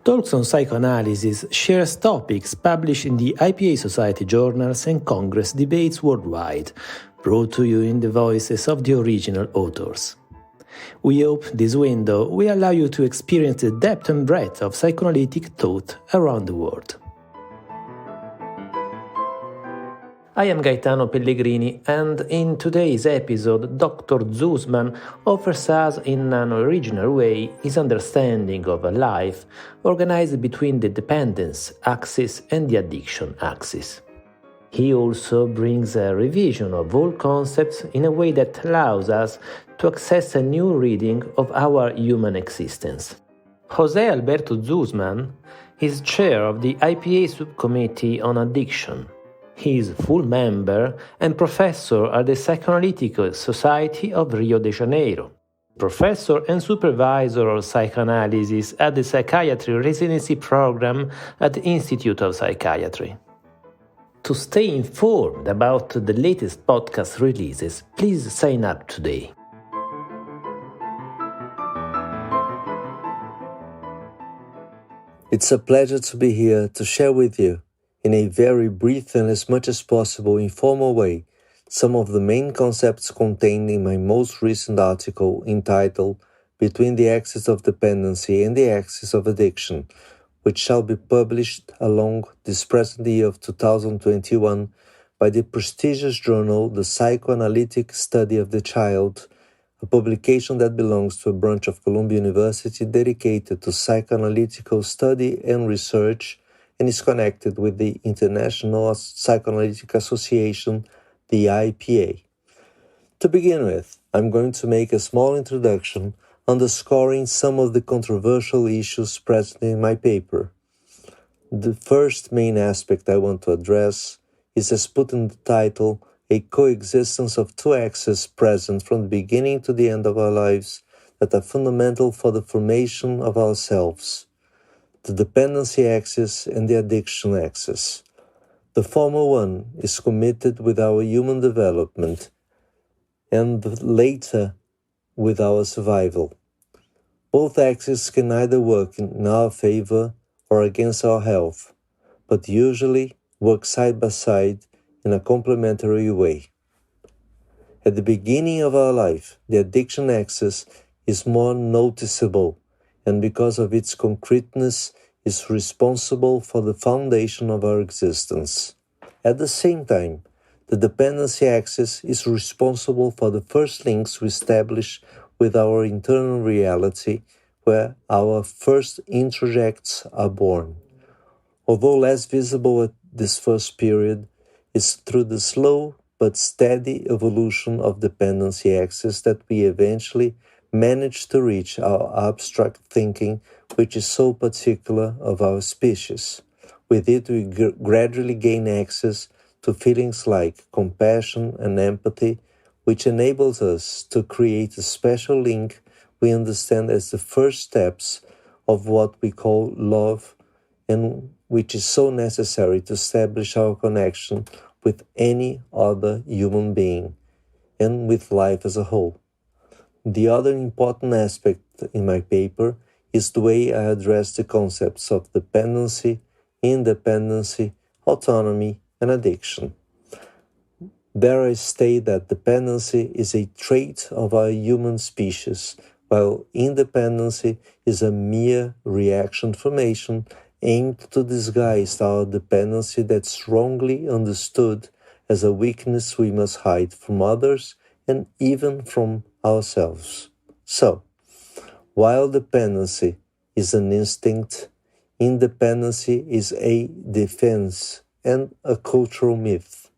Talks on Psychoanalysis shares topics published in the IPA Society journals and Congress debates worldwide, brought to you in the voices of the original authors. We hope this window will allow you to experience the depth and breadth of psychoanalytic thought around the world. I am Gaetano Pellegrini, and in today's episode, Dr. Zusman offers us in an original way his understanding of a life organized between the dependence axis and the addiction axis. He also brings a revision of all concepts in a way that allows us to access a new reading of our human existence. José Alberto Zusman is chair of the IPA Subcommittee on Addiction. He is full member and professor at the Psychoanalytic Society of Rio de Janeiro, professor and supervisor of psychoanalysis at the Psychiatry Residency Program at the Institute of Psychiatry. To stay informed about the latest podcast releases, please sign up today. It's a pleasure to be here to share with you, in a very brief and as much as possible informal way, some of the main concepts contained in my most recent article entitled Between the Axis of Dependency and the Axis of Addiction, which shall be published along this present year of 2021 by the prestigious journal The Psychoanalytic Study of the Child, a publication that belongs to a branch of Columbia University dedicated to psychoanalytical study and research and is connected with the International Psychoanalytic Association, the IPA. To begin with, I'm going to make a small introduction underscoring some of the controversial issues present in my paper. The first main aspect I want to address is, as put in the title, a coexistence of two axes present from the beginning to the end of our lives that are fundamental for the formation of ourselves: the dependency axis and the addiction axis. The former one is committed with our human development, and the later with our survival. Both axes can either work in our favor or against our health, but usually work side by side in a complementary way. At the beginning of our life, the addiction axis is more noticeable, and because of its concreteness, is responsible for the foundation of our existence. At the same time, the dependency axis is responsible for the first links we establish with our internal reality, where our first introjects are born. Although less visible at this first period, it's through the slow but steady evolution of dependency axis that we eventually manage to reach our abstract thinking, which is so particular of our species. With it, we gradually gain access to feelings like compassion and empathy, which enables us to create a special link we understand as the first steps of what we call love, and which is so necessary to establish our connection with any other human being and with life as a whole. The other important aspect in my paper is the way I address the concepts of dependency, independency, autonomy, and addiction. There I state that dependency is a trait of our human species, while independency is a mere reaction formation aimed to disguise our dependency that's wrongly understood as a weakness we must hide from others and even from ourselves. So, while dependency is an instinct, independency is a defense and a cultural myth.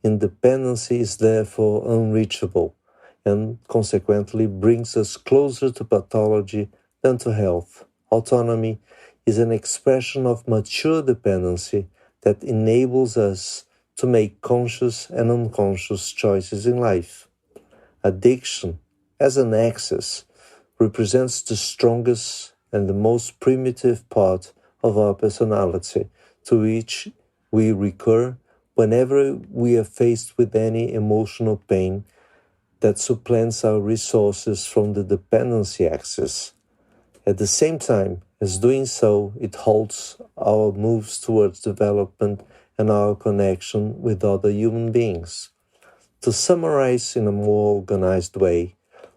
Independency is therefore unreachable and consequently brings us closer to pathology than to health. Autonomy is an expression of mature dependency that enables us to make conscious and unconscious choices in life. Addiction, as an axis, represents the strongest and the most primitive part of our personality, to which we recur whenever we are faced with any emotional pain that supplants our resources from the dependency axis. At the same time, As doing so, it halts our moves towards development and our connection with other human beings. To summarize in a more organized way,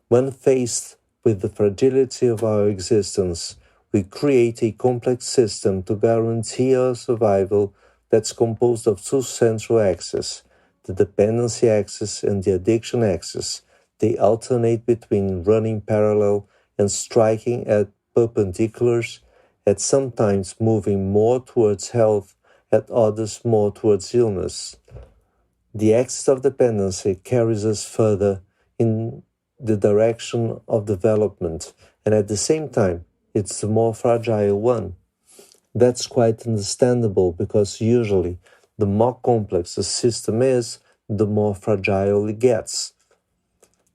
when faced with the fragility of our existence, we create a complex system to guarantee our survival that's composed of two central axes, the dependency axis and the addiction axis. They alternate between running parallel and striking at perpendiculars, at sometimes moving more towards health, at others more towards illness. The axis of dependency carries us further in the direction of development, and at the same time, it's the more fragile one. That's quite understandable because usually the more complex a system is, the more fragile it gets.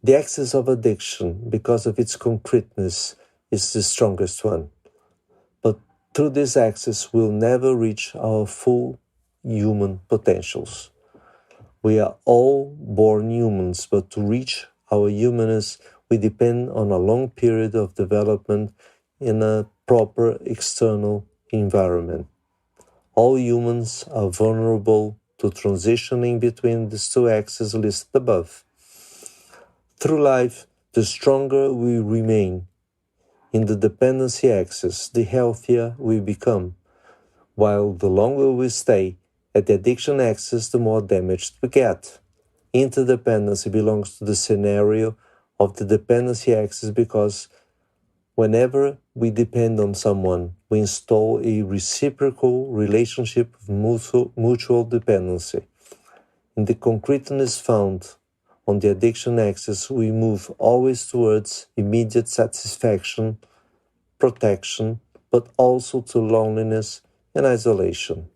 The axis of addiction, because of its concreteness, is the strongest one. But through this axis, we'll never reach our full human potentials. We are all born humans, but to reach our humanness, we depend on a long period of development in a proper external environment. All humans are vulnerable to transitioning between these two axes listed above. Through life, the stronger we remain in the dependency axis, the healthier we become, while the longer we stay at the addiction axis, the more damaged we get. Interdependency belongs to the scenario of the dependency axis because whenever we depend on someone, we install a reciprocal relationship of mutual dependency. In the concreteness found on the addiction axis, we move always towards immediate satisfaction, protection, but also to loneliness and isolation.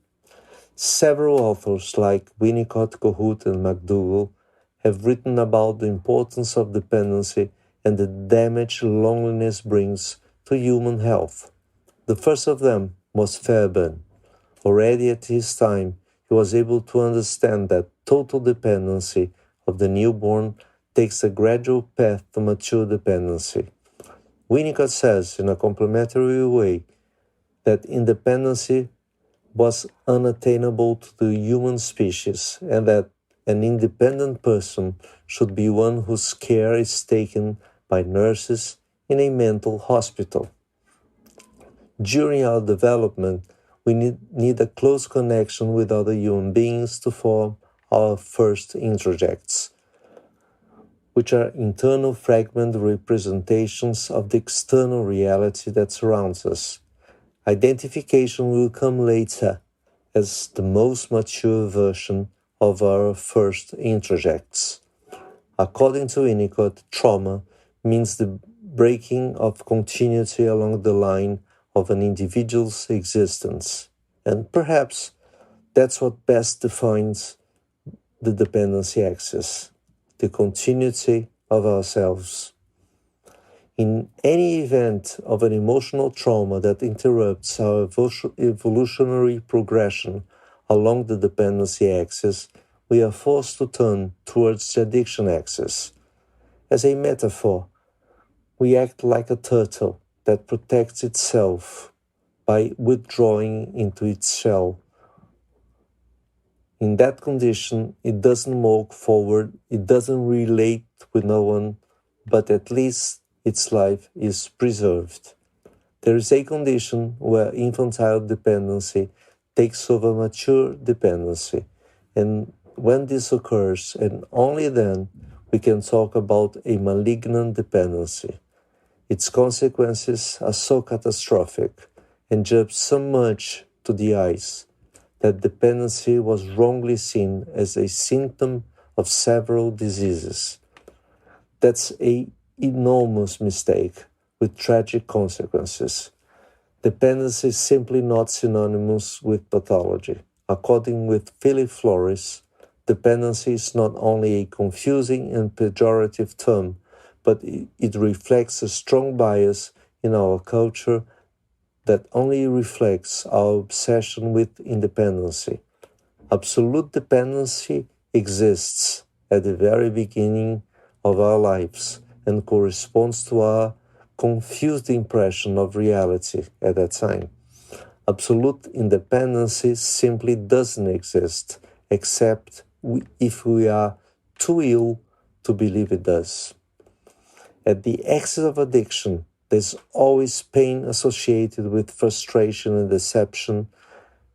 Several authors like Winnicott, Kohut, and McDougall have written about the importance of dependency and the damage loneliness brings to human health. The first of them was Fairbairn. Already at his time, he was able to understand that total dependency of the newborn takes a gradual path to mature dependency. Winnicott says, in a complementary way, that independency was unattainable to the human species and that an independent person should be one whose care is taken by nurses in a mental hospital. During our development, we need a close connection with other human beings to form our first introjects, which are internal fragment representations of the external reality that surrounds us. Identification will come later as the most mature version of our first introjects. According to Winnicott, trauma means the breaking of continuity along the line of an individual's existence. And perhaps that's what best defines the dependency axis, the continuity of ourselves. In any event of an emotional trauma that interrupts our evolutionary progression along the dependency axis, we are forced to turn towards the addiction axis. As a metaphor, we act like a turtle that protects itself by withdrawing into its shell. In that condition, it doesn't walk forward, it doesn't relate with no one, but at least its life is preserved. There is a condition where infantile dependency takes over mature dependency, and when this occurs, and only then, we can talk about a malignant dependency. Its consequences are so catastrophic and jump so much to the eyes that dependency was wrongly seen as a symptom of several diseases. That's an enormous mistake with tragic consequences. Dependency is simply not synonymous with pathology. According with Philip Flores, dependency is not only a confusing and pejorative term, but it reflects a strong bias in our culture that only reflects our obsession with independency. Absolute dependency exists at the very beginning of our lives and corresponds to our confused impression of reality at that time. Absolute independency simply doesn't exist, except if we are too ill to believe it does. At the axis of addiction, there's always pain associated with frustration and deception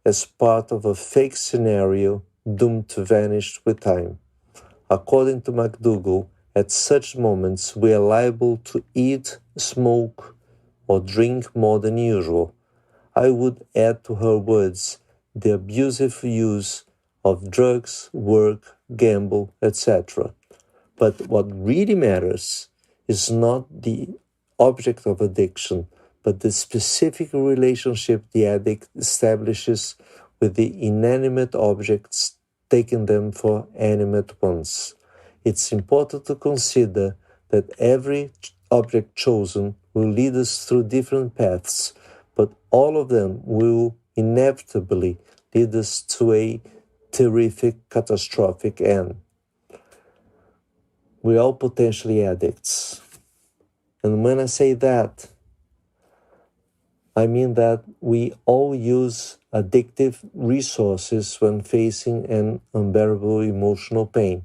as part of a fake scenario doomed to vanish with time. According to McDougall, at such moments we are liable to eat, smoke, or drink more than usual. I would add to her words the abusive use of drugs, work, gamble, etc. But what really matters is not the object of addiction, but the specific relationship the addict establishes with the inanimate objects, taking them for animate ones. It's important to consider that every object chosen will lead us through different paths, but all of them will inevitably lead us to a terrific, catastrophic end. We're all potentially addicts. And when I say that, I mean that we all use addictive resources when facing an unbearable emotional pain.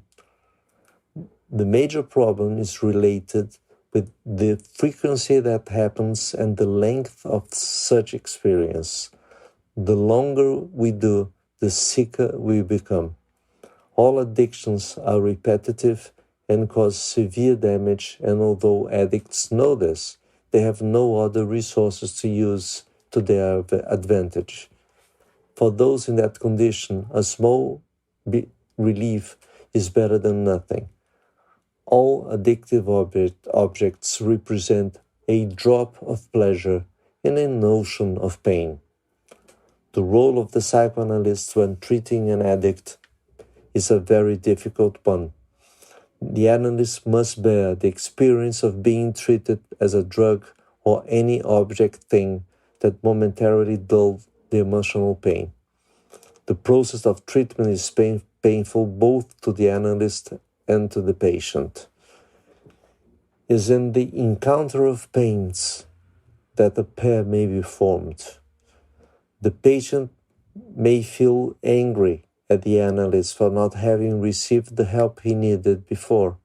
The major problem is related with the frequency that happens and the length of such experience. The longer we do, the sicker we become. All addictions are repetitive and cause severe damage, and although addicts know this, they have no other resources to use to their advantage. For those in that condition, a small relief is better than nothing. All addictive objects represent a drop of pleasure in an ocean of pain. The role of the psychoanalyst when treating an addict is a very difficult one. The analyst must bear the experience of being treated as a drug or any object thing that momentarily dulls the emotional pain. The process of treatment is painful both to the analyst and to the patient. It is in the encounter of pains that a pair may be formed. The patient may feel angry at the analyst for not having received the help he needed before.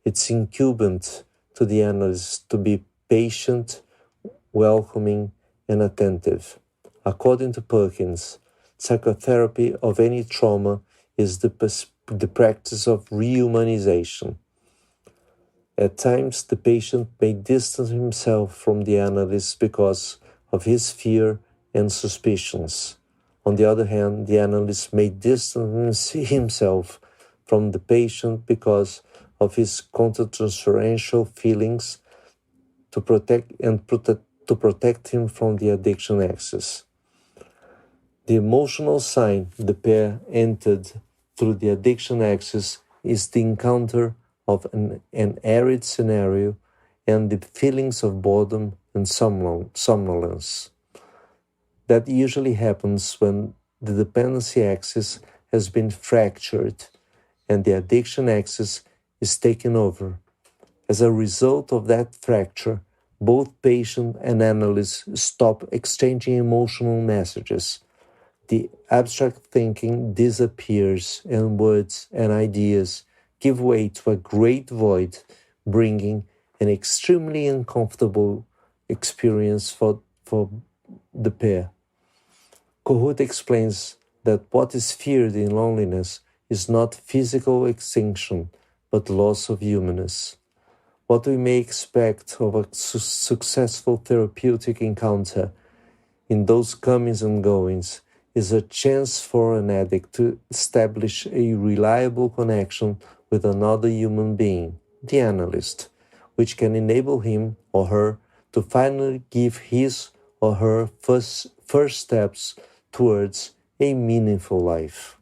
It's incumbent to the analyst to be patient, welcoming, and attentive. According to Perkins, psychotherapy of any trauma is the practice of rehumanization. At times, the patient may distance himself from the analyst because of his fear and suspicions. On the other hand, the analyst may distance himself from the patient because of his countertransferential feelings to protect him from the addiction axis. The emotional sign the pair entered through the addiction axis is the encounter of an arid scenario and the feelings of boredom and somnolence. That usually happens when the dependency axis has been fractured and the addiction axis is taken over. As a result of that fracture, both patient and analyst stop exchanging emotional messages. The abstract thinking disappears and words and ideas give way to a great void, bringing an extremely uncomfortable experience for the pair. Kohut explains that what is feared in loneliness is not physical extinction, but loss of humanness. What we may expect of a successful therapeutic encounter in those comings and goings is a chance for an addict to establish a reliable connection with another human being, the analyst, which can enable him or her to finally give his or her first steps towards a meaningful life.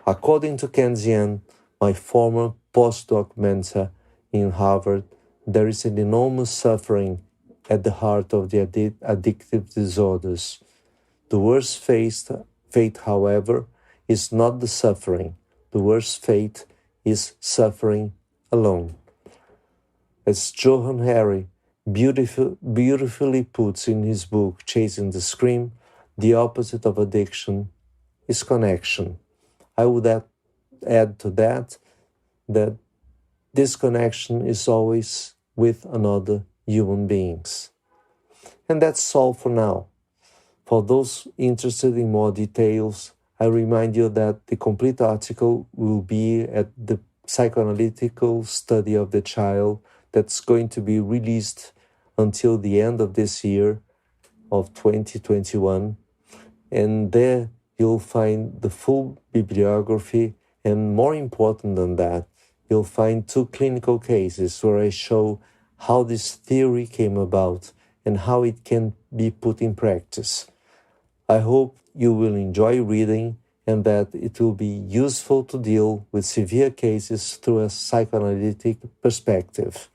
According to Keynesian, my former postdoc mentor in Harvard, there is an enormous suffering at the heart of the addictive disorders. The worst fate, however, is not the suffering. The worst fate is suffering alone. As Johann Hari beautifully puts in his book, Chasing the Scream, the opposite of addiction is connection. I would add to that this connection is always with another human beings. And that's all for now. For those interested in more details, I remind you that the complete article will be at the Psychoanalytical Study of the Child that's going to be released until the end of this year of 2021. And there you'll find the full bibliography, and more important than that, you'll find 2 clinical cases where I show how this theory came about and how it can be put in practice. I hope you will enjoy reading and that it will be useful to deal with severe cases through a psychoanalytic perspective.